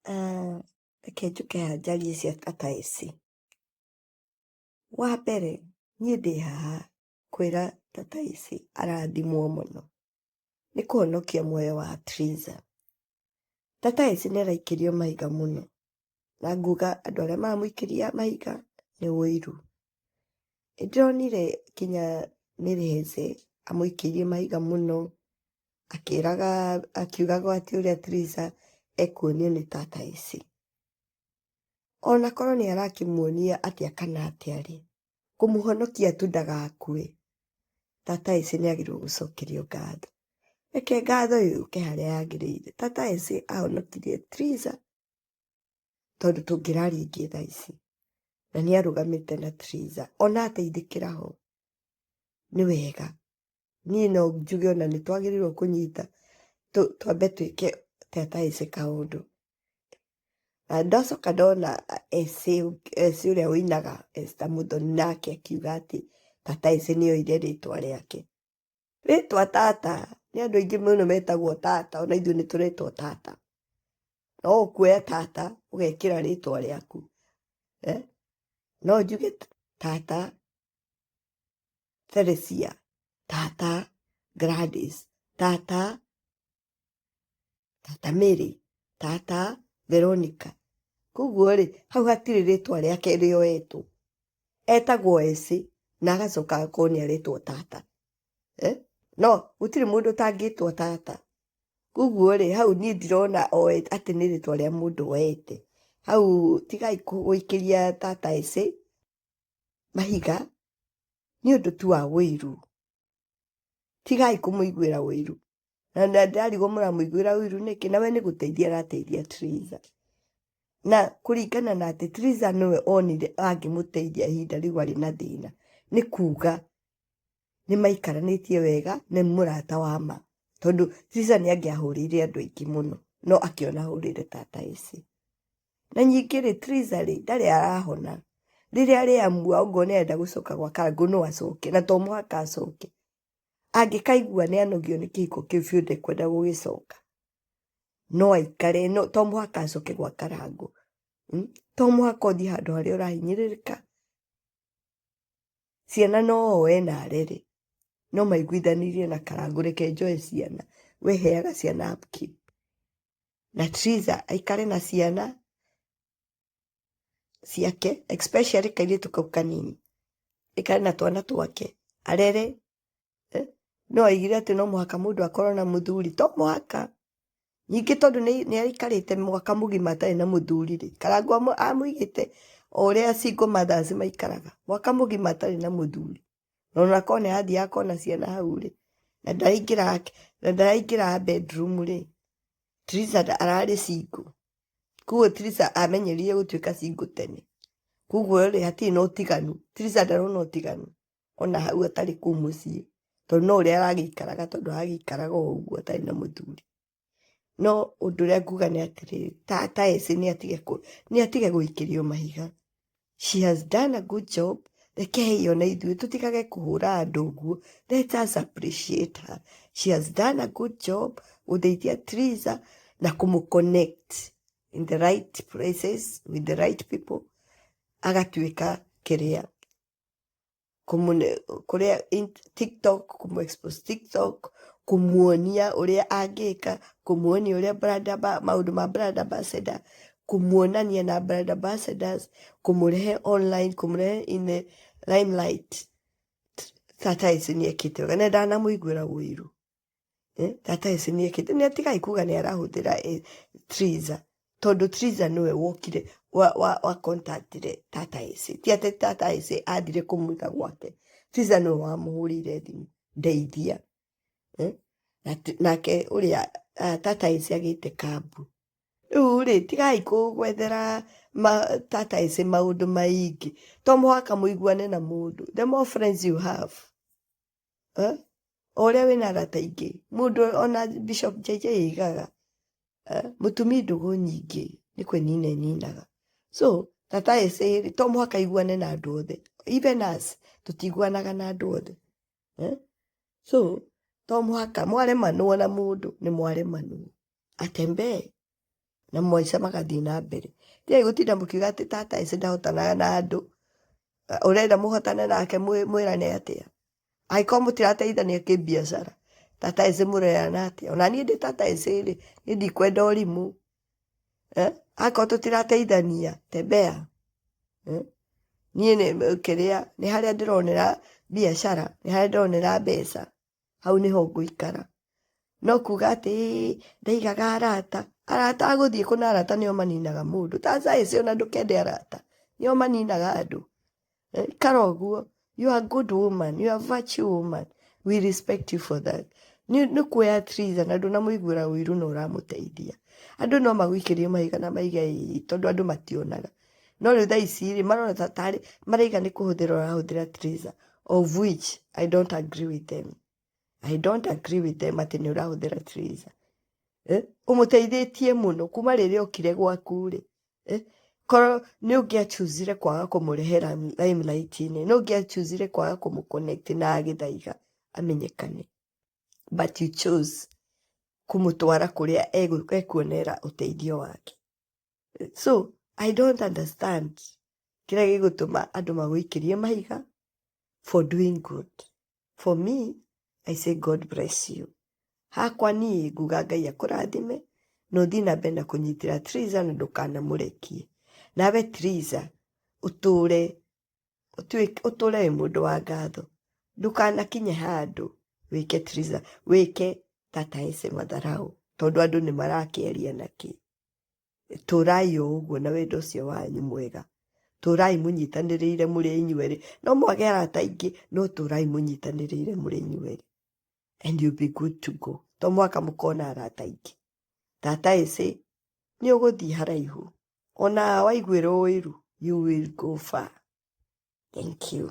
Reke njuke haha njarie cia tata ici. Wa mbere niĩ ndĩ haha kwĩra tata ici arathimwo mũno nĩ kũhonokia muoyo wa Triza. Tata ici nĩ araikĩrio mahiga mũno, na nguga andũ arĩa maramũikĩria mahiga nĩ ũiru. Nĩndĩronire kinya Mĩrĩhĩtĩ amũikĩirie mahiga mũno, akiugaga atĩ ũrĩa Triza ekuonio nĩ tata ici. Ona korwo nĩ arakĩmuonia atĩa kana atĩa rĩ, kũmũhonokia tu ndagakue, tata ici nĩ agĩrĩirwo gũcokerio ngatho. Reke ngatho yũke harĩa yagĩrĩire. Tata ici ahonokirie Triza tondũ tũngĩraria ingĩ thaa ici, na nĩ arũgamĩte na Triza ona ateithĩkĩra ho. Nĩ wega, niĩ no njuge ona nĩ twagĩrĩirwo kũnyita twambe twĩke tata ici kaũndũ. Na ndacoka ndona Esĩ ũrĩa ũinaga Esther Muthoni nake akiuga atĩ tata ici nĩ oire rĩtwa rĩake. Rĩtwa tata, nĩ andũ aingĩ mũno metagwo tata, ona ithuĩ nĩ tũretwo tata. No ũkuoya tata ũgekĩra rĩtwa rĩaku. No njuge tata Theresia, tata Gladys, tata Mary, tata Veronica. Koguo rĩ, hau hatirĩ rĩtwa rĩake rĩoetwo. Etagwo Esĩ na agacoka agakorwo nĩ aretwo tata. No gũtirĩ mũndũ ũtangĩtwo tata. Koguo rĩ, hau niĩ ndirona atĩ nĩ rĩtwa rĩa mũndũ oete. Hau tigai gũikĩria tata Esĩ mahiga nĩ ũndũ tu wa ũiru. Tigai kũmũiguĩra ũiru. Na ndarigwo mũramũiguĩra ũiru nĩkĩ, nawe nĩ gũteithia arateithia Triza. Na kũringana na atĩ Triza nĩwe onire angĩmũteithia ihinda rĩu arĩ na thĩna, nĩ kuga nĩ maikaranĩtie wega, nĩ mũrata wa ma. Tondũ Triza nĩ angĩahũrĩire andũ aingĩ mũno, no akĩona ahũrĩre tata ici. Na ningĩ rĩ, Triza rĩ, ndarĩ arahona. Rĩrĩa arĩamua ũguo nĩ arenda gũcoka gwa Karangũ no acoke, na to mũhaka acoke. Angĩkaigua nĩ anogio nĩ kĩhiko kĩu biũ ndekwenda gũgĩcoka, no aikare, no to mũhaka acoke gwa Karangũ. To mũhaka ũthiĩ handũ harĩa ũrahinyĩrĩrĩka. Ciana no oe na arere, no maiguithanirie na Karangũ, reke njoe ciana, we heaga ciana upkeep. Na Triza aikare na ciana ciake, especially kairĩtu kau kanini, aikare na twana twake, arere. No aigire atĩ no mũhaka mũndũ akorwo na mũthuri, to mũhaka. Ningĩ tondũ nĩ aikarĩte mwaka mũgima atarĩ na mũthuri rĩ, Karangũ amũigĩte o ũrĩa single mothers maikaraga, mwaka mũgima atarĩ na mũthuri. Na ona korwo nĩ athiĩ akona ciana hau rĩ, na ndaraingĩra bedroom rĩ, Triza ararĩ single. Koguo Triza amenyerire gũtuĩka single tene. Koguo rĩ, hatirĩ na ũtiganu. Triza ndarona ũtiganu ona hau atarĩ kũu mũciĩ. Tondũ no ũrĩa aragĩikaraga, tondũ aragĩikaraga o ũguo atarĩ na mũthuri. No ũndũ ũrĩa nguga nĩ atĩrĩrĩ, tata Esĩ nĩ atige gũikĩrio mahiga. She has done a good job. Rekei ona ithuĩ tũtigage kũhũra andũ ũguo. Let us appreciate her. She has done a good job gũteithia Triza na kũmũconnect in the right places with the right people. Agatuĩka kĩrĩa kũrĩa TikTok, kũmũ-expose TikTok, kũmuonia ũrĩa angĩka, kũmuonia ũrĩa maũndũ ma brand ambassador, kũmuonania na brand ambassadors, kũmũrehe online, kũmũrehe in the limelight. Tata ici nĩ ekĩte wega, na ndanamũiguĩra ũiru. Tata ici nĩ ekĩte, nĩ atigai kuga nĩ arahũthĩra Triza, tondũ Triza nĩwe wokire wa contactire tata ici. Ti atĩ tata ici athire kũmũiga gwake. Triza nĩwe wamũhũrĩire thimũ, ndeithia. Nake ũrĩa tata ici agĩte kambu. Rĩu rĩ, tigai kũgwethera tata ici maũndũ maingĩ. To mũhaka mũiguane na mũndũ. The more friends you have, o ũrĩa wĩna arata aingĩ, mũndũ ona Bishop JJ aigaga, mũtumia ndũgũ nyingĩ nĩ kwĩnina eninaga. So tata Esĩ to mũhaka iguane na andũ othe. Even us tũtiguanaga na andũ othe. So to mũhaka mwaremanwo na mũndũ, nĩ mwaremanwo. Atembee na maica magathii na mbere ndiye gutinda mukiuga ati tata eci ndahotanaga na andu urenda muhotane nake mwirane atia aiko mutirateithania kibiacara tata eci murerana atia ona nie ndi tata eci ri ni ndikwenda urimu ako tutirateithania tembea nie ni kiria ni haria ndironera biacara ni haria ndironera mbeca hau niho nguikara no kuga ati ndaigaga arata aguthii kuna arata nio maninaga mundu tata eci ona ndukende arata nio maninaga andu karoguo you are a good woman you are a virtuous woman we respect you for that ni kuya treason andu na muigura wiru no ramuteithia andu no magwikirie mahiga na maige tondu andu mationaga no riu tha ici marona tatari maraiga ni kuhuthira treason of which I don't agree with them ati ni urahuthira treason umuteithĩtie muno kuma rĩrĩa okire gwaku rĩ korwo nĩ ũngĩachuzire kwaga kũmũrehera limelight-inĩ no ũngĩachuzire kwaga kũmũconnect na Gĩthaiga amenyekane but you chose kumũtwara kũrĩa ekuonera ũteithio wake so I don't understand kĩrĩa gĩgũtũma andũ magũikĩrie mahiga for doing good for me I say God bless you hakwa niĩ nguga Ngai akũrathime no thiĩ na mbere na kũnyitĩra Triza na ndũkanamũrekie nawe Triza ũtũre wĩ mũndũ wa ngatho ndũkanakinye handũ wĩke Triza wĩke tata ece matharau tondũ andũ nĩ marakĩaria nakĩ tũrai ũguo na wendo ũcio wanyu mwega tũrai mũnyitanĩrĩire mũrĩ inyuerĩ no mwage arata aingĩ no tũrai mũnyitanĩrĩire mũrĩ inyuerĩ and you'll be good to go to mwaka mũkona arata aingĩ tata ece nĩ ũgũthiĩ haraihu ona waiguĩrwo ũiru you will go far thank you